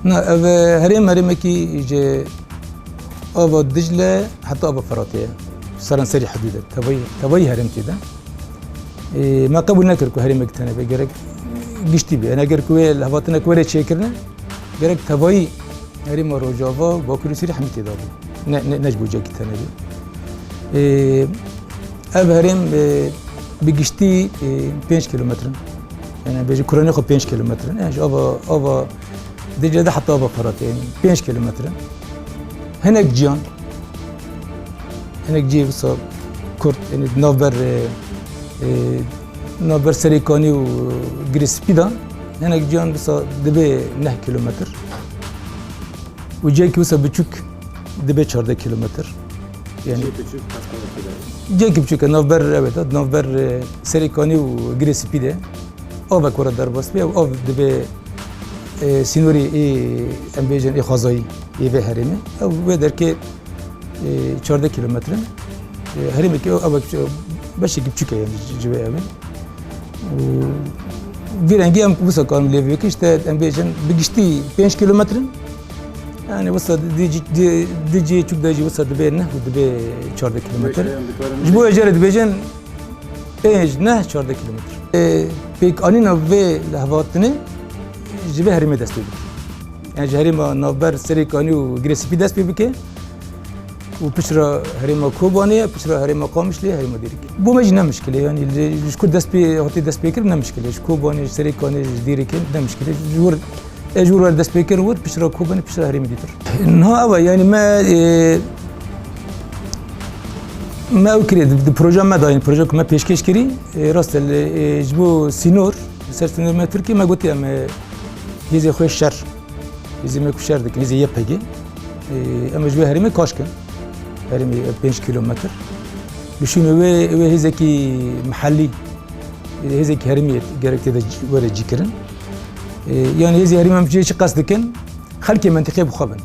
نه او هرم کی جه آب دجله حتی آب فراتیه سران سری حدوده تبایی هرم تیده ما قبول نکرد که هرم اکتنه بگرد گشتی بی انا اگر کوه لحظاتنا کوره چه کرنه گرد تبایی هرم روجاوا با کلی سری حمی تیده بود نجبو جا کتنه بی اب هرم بگشتی 5 کیلومترن يعني بيجي كوراني خو 5 كيلومتر يعني ابا دجله ده حتى ابا فرات يعني 5 كيلومتر هناك جيان هناك جي بصاب كورت يعني نوبر سريكاني وجريسبيدا هناك جيان بصاب دبي 9 كيلومتر وجاكي بصاب بتشوك دبي 4 كيلومتر يعني جاكي بتشوك نوبر evet نوبر سريكاني وجريسبيدا آب کره در باس بیا آب دبی سینوری ام بیشتر خازایی به هرمه و در که 14 کیلومتر هرمه که آب باشه که چیکه یعنی جوی امن ویرانگی هم بسا کارم لیوی که işte ام بیشتر بگشتی 5 کیلومتر yani بسا دیجی چوب دیجی بسا دبی نه دبی 14 کیلومتر جبو اجاره دبیجن 5 نه 14 کیلومتر pek anina ve lahvatını jibe herime dest bibik. Yani herima navber serikani u gresipi dest bibike. U pişra herima kubaniye, pişra herima kamışli, herima dirik. Bu meclis ne müşkile yani şu dest bi hati dest bekir ne müşkile. Şu kubani serikani dirik ne müşkile. Ejur var dest bekir var, pişra kubani pişra herima ditir. Ne ama yani ما وكري البروجي ما داين البروجي ما بيشكش كري راست جبو سينور سيرتنور ما تركي ما قلت اما يزي خوي الشر يزي ما كشر دك يزي يبهجي اما جبو هرمي كاشكن هرمي 5 كيلومتر بشنو و هزكي محلي هزكي هرمي جركت ده ورا جيكرن يعني هزي هرمي مش قصدكن خلكي منطقه بخبن